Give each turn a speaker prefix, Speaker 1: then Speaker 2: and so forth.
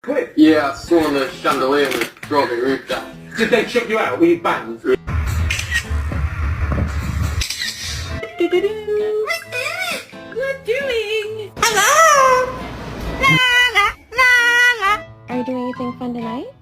Speaker 1: Quick.
Speaker 2: Yeah, I saw the chandelier was dropping roof down.
Speaker 1: Did they chuck you out? Were you banged?
Speaker 3: What doing? Hello? La la la la. Are you doing anything fun tonight?